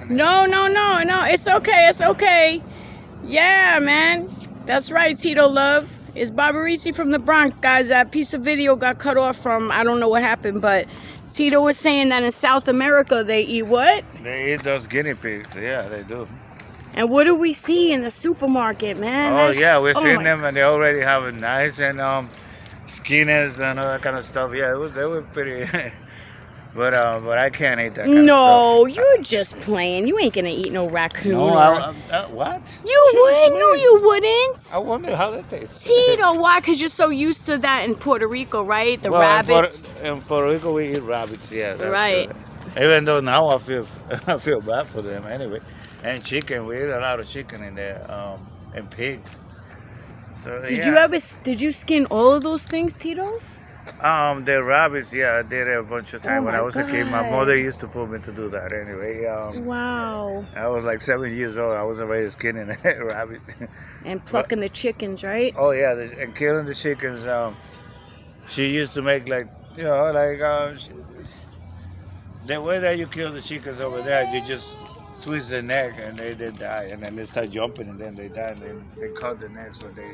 No. It's okay. It's okay. Yeah, man. That's right, Tito Love. It's Barbarisi from the Bronx, guys. That piece of video got cut off from, I don't know what happened, but Tito was saying that in South America they eat what? They eat those guinea pigs. Yeah, they do. And what do we see in the supermarket, man? Oh yeah, we've seen my- them, and they already have it nice and skinnies and all that kind of stuff. Yeah, they were pretty. But I can't eat that kind of stuff. No, you're just playing. You ain't gonna eat no raccoon. No, what? You would? No, you wouldn't. I wonder how that tastes. Tito, why? Because you're so used to that in Puerto Rico, right? The rabbits. In Puerto Rico, we eat rabbits. Yeah, that's Right. Even though now I feel bad for them anyway. And chicken, we eat a lot of chicken in there, and pigs. So, Did you skin all of those things, Tito? The rabbits, yeah, I did it a bunch of times when my I was a kid. My God. mother used to put me to do that anyway. Wow. I was like 7 years old. I was already skinning a rabbit. And plucking the chickens, right? Oh yeah, and killing the chickens. She used to make the way that you kill the chickens over there, you just twist the neck and they die, and then they start jumping and then they die, and then they cut the necks when they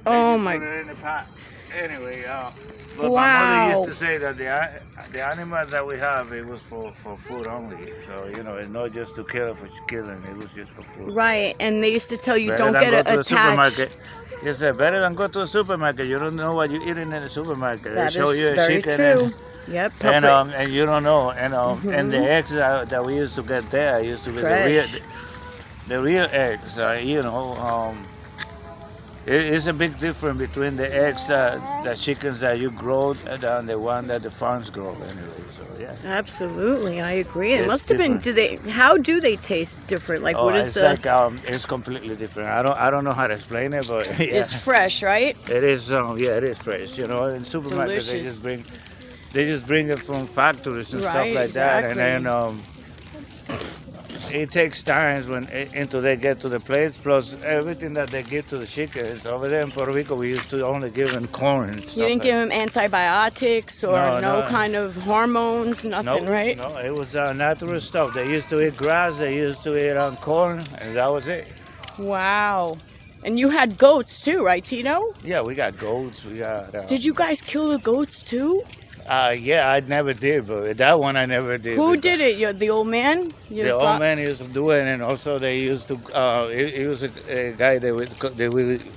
Oh just my. put it in the pot. Anyway, but my Wow. mother used to say that the animals that we have, it was for food only. So it's not just to kill it for killing; it was just for food. Right, and they used to tell you Better don't than get go it to the attached. supermarket. Yes, sir. Better than go to a supermarket. You don't know what you're eating in the supermarket. That they show is you a very chicken true. Yep. and you don't know. And the eggs that we used to get there used to be Fresh. the real eggs. It's a big difference between the eggs the chickens that you grow and the one that the farms grow anyway. So yeah. Absolutely, I agree. It It's must have been. How do they taste different? Like, what is it's the? like it's completely different. I don't know how to explain it, but yeah. It's fresh, right? It is, it is fresh. In supermarkets, Delicious. they just bring it from factories and stuff Right, like that, and exactly. then it takes time until they get to the place. Plus, everything that they give to the chickens over there in Puerto Rico, we used to only give them corn. And stuff You didn't give them antibiotics or no No. kind of hormones, nothing, right? No, it was natural stuff. They used to eat grass. They used to eat corn, and that was it. Wow. And you had goats too, right, Tito? Yeah, we got goats. We got. Did you guys kill the goats too? Yeah, I never did, but that one I never did. Who because- did it? The old man? The old man used to do it, and also they used to. He was a guy they would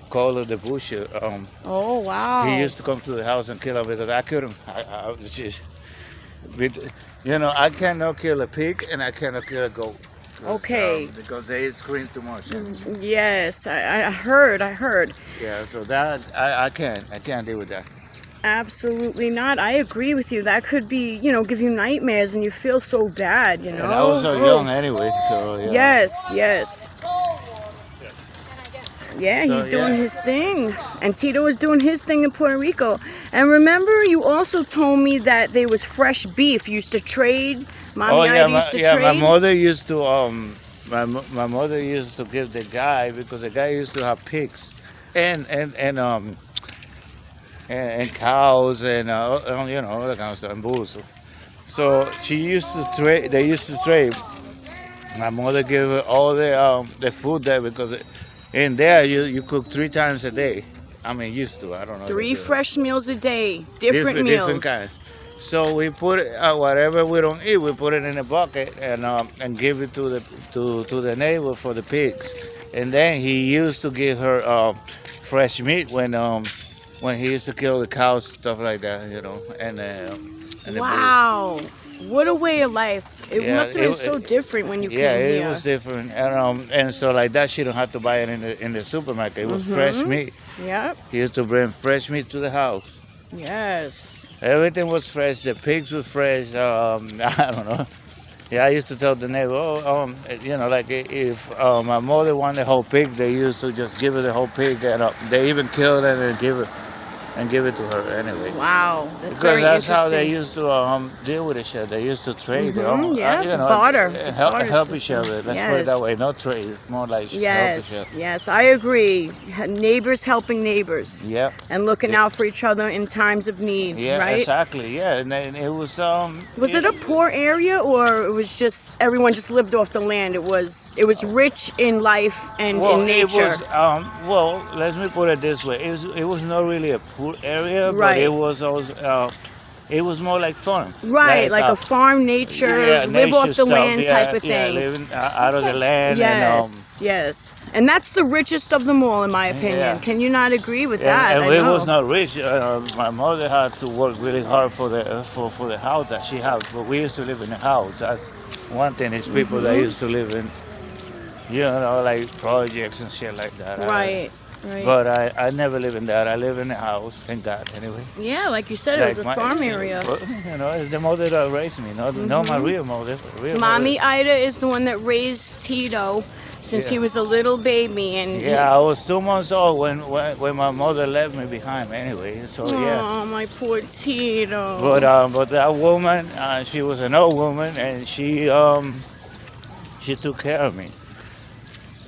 call the busher. Oh wow. He used to come to the house and kill him because I couldn't. I cannot kill a pig and I cannot kill a goat. Okay. Because they scream too much. Yes, I heard. Yeah, so that I can't deal with that. Absolutely not. I agree with you. That could be, give you nightmares and you feel so bad, And I was so young anyway, so yeah. Yes. Yeah, So, he's doing yeah. his thing. And Tito was doing his thing in Puerto Rico. And remember, you also told me that there was fresh beef. You used to trade. Mommy used to trade. My mother used to my mother used to give the guy because the guy used to have pigs and cows and all that kind of stuff and bulls. So she used to trade. They used to trade. My mother gave her all the food there because in there you cook 3 times a day. I mean, used to. I don't know. 3 fresh meals a day. Different meals. Different kinds. So we put whatever we don't eat, we put it in a bucket and give it to the neighbor for the pigs. And then he used to give her fresh meat when he used to kill the cows, stuff like that, and the Wow. What a way of life. It Yeah, must have been it- so different when you yeah, came it here. was different, and so like that, she don't have to buy it in the supermarket. It was fresh meat. Yep. He used to bring fresh meat to the house. Yes. Everything was fresh. The pigs were fresh. I don't know. Yeah, I used to tell the neighbor, like if my mother wanted a whole pig, they used to just give her the whole pig, and they even killed it and give her. and give it to her anyway. Wow, that's Because very that's how they interesting. used to deal with each other. They used to trade. Yeah, You know, barter. Barter help each system. other. Let's put it that Yes. way. Not trade. It's more like help each Yes, other. yes, I agree. Neighbors helping neighbors Yeah. and looking Yeah. out for each other in times of need, Yeah, right? exactly. Yeah, and then it was Was it a poor area, or it was just everyone just lived off the land? It was rich in life and well, in it nature. was well. Let me put it this way: it was not really a poor area, but Right. it was also it was more like farm, Right, like a farm nature, yeah, live nature off the stuff. land type Yeah, of yeah, thing. living out of the land, Yes, yes. And that's the richest of them all, in my opinion. Yeah. Can you not agree with and, that? and I it know. was not rich. My mother had to work really hard for the house that she had, but we used to live in a house. That's one thing is people that used to live in, like projects and shit like that. Right, right. But I never live in that. I live in a house, thank God, anyway. Yeah, like you said, it was a farm area. But, it's the mother that raised me, not my real mother. Mommy Ida is the one that raised Tito since he Yeah. was a little baby, and Yeah, I was 2 months old when my mother left me behind. Anyway, so yeah. oh, my poor Tito. But that woman, she was an old woman, and she took care of me.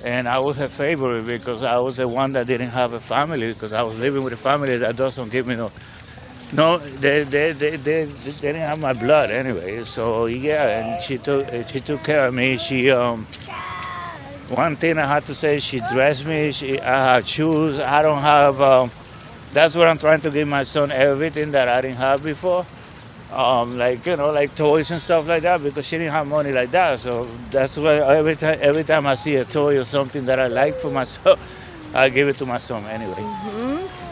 And I was her favorite because I was the one that didn't have a family, because I was living with a family that doesn't give me no, they didn't have my blood anyway. So yeah, and she took care of me. One thing I had to say, she dressed me. I had shoes. I don't have. That's what I'm trying to give my son, everything that I didn't have before. Like toys and stuff like that, because she didn't have money like that. So that's why every time I see a toy or something that I like for myself, I give it to my son anyway.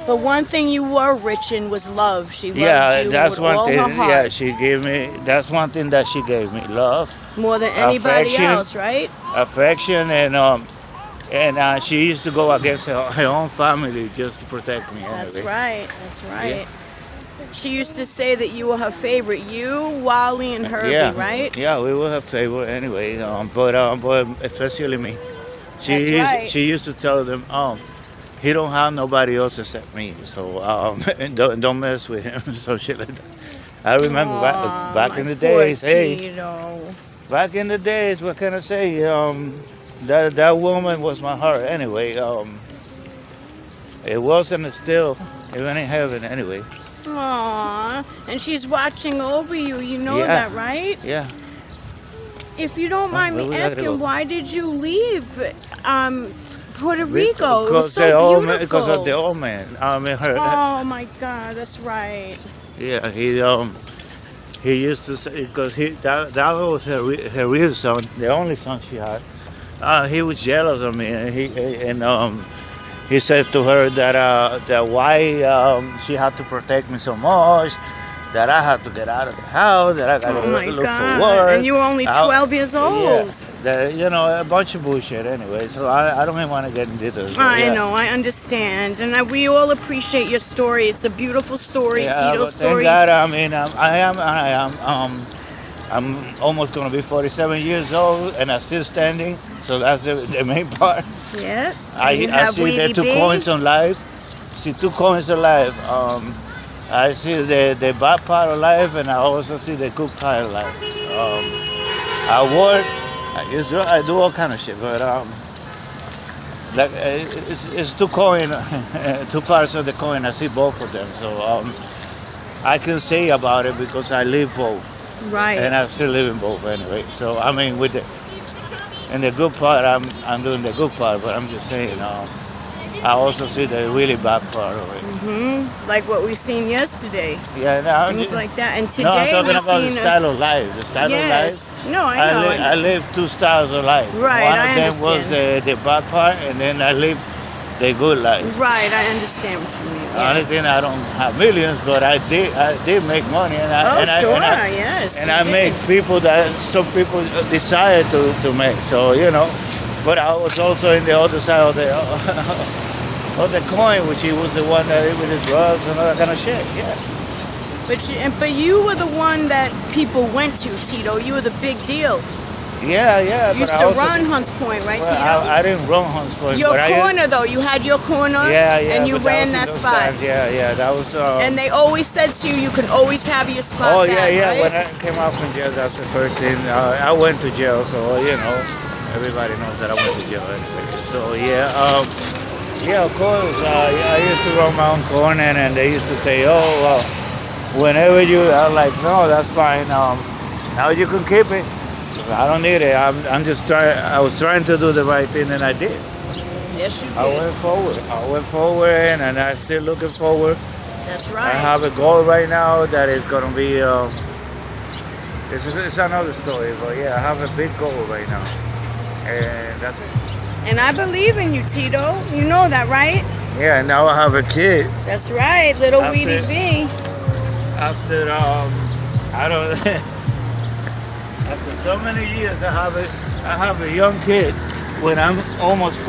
But one thing you were rich in was love. She loved Yeah, you that's with one all thing. her heart, Yeah, she gave me. That's one thing that she gave me: love, more than anybody affection. else, right? affection, and she used to go against her own family just to protect me. That's Anyway. right. That's right. She used to say that you were her favorite. You, Wally, and Herbie, Yeah, right? yeah, we were her favorite anyway. But especially me. That's right. She used to tell them, he don't have nobody else except me, so don't mess with him, so shit like that. I remember Aw, back my in the poor days. Hey, Tito. back in the days, what can I say? That woman was my heart anyway. It wasn't still, even in heaven anyway. Aw, and she's watching over you. You know Yeah. that, right? Yeah. If you don't mind where me we gotta go? asking, why did you leave Puerto Rico? It was Because the so old beautiful. man, because of the old man. I mean, Oh my God, that's right. yeah, he used to say, because that was her real son, the only son she had. He was jealous of me, and he said to her that why she had to protect me so much, that I had to get out of the house, that I got Oh my to look God. for work. And you were only 12 years old. Yeah, a bunch of bullshit anyway. So I don't even want to get into this. I know, I understand. And we all appreciate your story. It's a beautiful story, Yeah, Tito's but thank story. God, I mean, I'm almost going to be 47 years old, and I'm still standing. So that's the main part. Yeah. I see the two coins on life. See two coins of life. I see the bad part of life, and I also see the good part of life. I work. I do all kind of shit, but it's two coin, two parts of the coin. I see both of them, so I can say about it because I live both, Right. and I'm still living both anyway. So I mean, and the good part, I'm doing the good part, but I'm just saying, I also see the really bad part of it. Like what we've seen yesterday. Yeah, no, Things like that. And today no, I'm talking we've about the seen style of life. The style of life. yes. No, I know. I live two styles of life. Right, One I of them was the bad part, and then I live the good life. Right, I understand what you mean. Only Yes. thing I don't have millions, but I did make money, and Oh, sure, I yes. and you I did. make people that some people desire to make. So but I was also in the other side of the of the coin, which he was the one that with the drugs and all that kind of shit. Yeah. But you were the one that people went to, Tito. You were the big deal. Yeah. You used but to I also, run Hunts Point, right, well, Tito? I didn't run Hunts Point. Your but I, corner, though. You had your corner, yeah, and you but ran was in that those spot. times. Yeah, that was. And they always said to you, you can always have your spot Oh back, yeah. right? When I came out from jail, that's the first thing. I went to jail, so everybody knows that I went to jail anyway. So yeah, of course. I used to run my own corner, and they used to say, "Oh, well, whenever you," I'm like, "No, that's fine. Now you can keep it. I don't need it. I'm just trying. I was trying to do the right thing, and I did. Yes, you did. I went forward, and I'm still looking forward. That's I right. have a goal right now that is gonna be. It's another story, but yeah, I have a big goal right now, and that's it. And I believe in you, Tito. You know that, right? Yeah, and now I have a kid. That's right, little After- Weedy B. After I don't. After so many years, I have a young kid. When I'm almost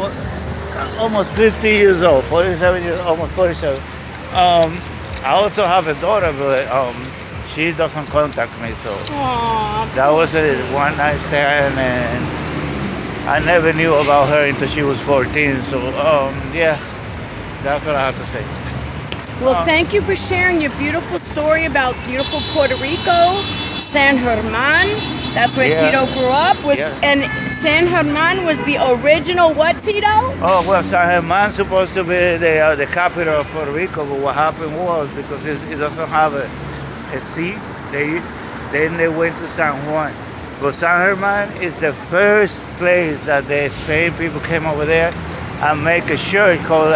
50 years old, 47 years, almost 47. I also have a daughter, but she doesn't contact me, so Aww. that was a one night stand, and I never knew about her until she was 14. So yeah, that's what I have to say. Well, thank you for sharing your beautiful story about beautiful Puerto Rico, San German. That's where Yeah. Tito grew up. Yes. And San German was the original what, Tito? Oh well, San Germán supposed to be the capital of Puerto Rico, but what happened was because it doesn't have a sea, then they went to San Juan. But San Germán is the first place that the Spain people came over there and make a church called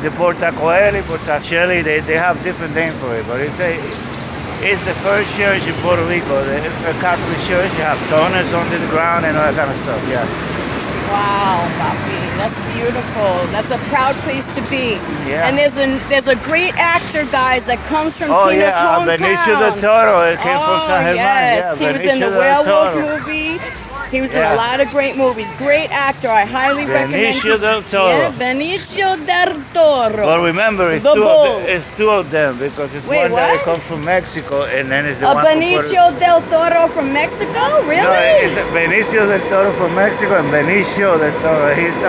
the Portacoeli, Portacelli. They have different names for it, but it's the first church in Puerto Rico, a Catholic church. You have tunnels under the ground and all that kind of stuff. Yeah. Wow, Papi, that's beautiful. That's a proud place to be. Yeah. And there's a great actor, guys, that comes from Oh Tito's yeah, hometown. Benicio del Toro. It came from San Germán. Yes, Yeah, he was in the Benicio del Werewolf Toro. movie. He was in Yeah. a lot of great movies. Great actor. I highly recommend. Benicio del Toro. Yeah, Benicio del Toro. But remember, it's The bull. two of them because it's Wait, one that what? comes from Mexico and then it's the A one from Puerto Rico. Benicio del Toro from Mexico? Really? No, it's Benicio del Toro from Mexico and Benicio del Toro. He's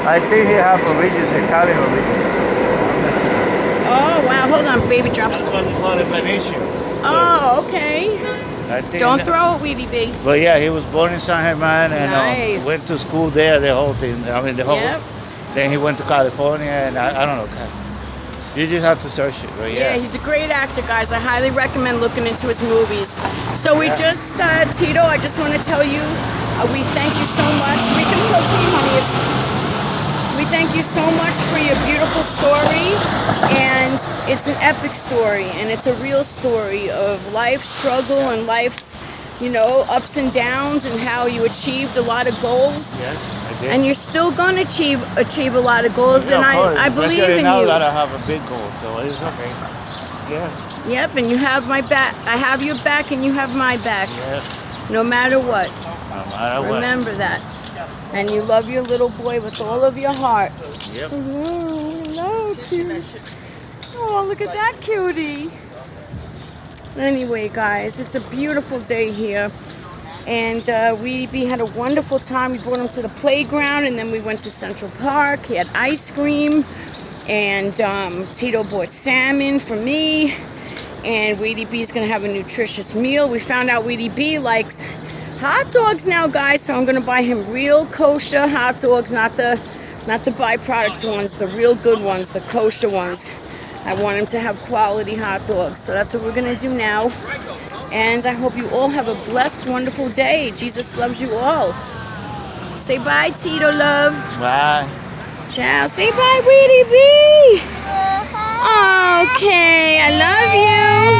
I think he have origins, Italian origins. Oh, wow. Hold on, baby drops. That's why they call it Benicio. Oh, okay. I think Don't throw it, Weedy B. But yeah, he was born in San Germán and Nice. went to school there. The whole thing. I mean, the whole. Yep. Then he went to California, and I don't know. You just have to search it, but Yeah, yeah. he's a great actor, guys. I highly recommend looking into his movies. So we just, Tito, I just want to tell you, we thank you so much. We can proceed, honey. We thank you so much for your beautiful story, and it's an epic story, and it's a real story of life struggle and life's, ups and downs, and how you achieved a lot of goals. Yes, I did. And you're still gonna achieve a lot of goals, Yeah, and of course. I believe Especially in now you. that I have a big goal, so it's okay. Yeah. Yep, and you have my back. I have your back, and you have my back, Yes. no matter what. No matter what. Remember that. And you love your little boy with all of your heart. Yep. Oh, cute. Oh, look at that cutie. Anyway, guys, it's a beautiful day here. And we had a wonderful time. We brought him to the playground, and then we went to Central Park. He had ice cream. And Tito bought salmon for me. And Weedy B is going to have a nutritious meal. We found out Weedy B likes hot dogs now, guys. So I'm going to buy him real kosher hot dogs, not the byproduct ones, the real good ones, the kosher ones. I want him to have quality hot dogs. So that's what we're going to do now. And I hope you all have a blessed, wonderful day. Jesus loves you all. Say bye, Tito love. Bye. Ciao. Say bye, Weedy B. Okay, I love you.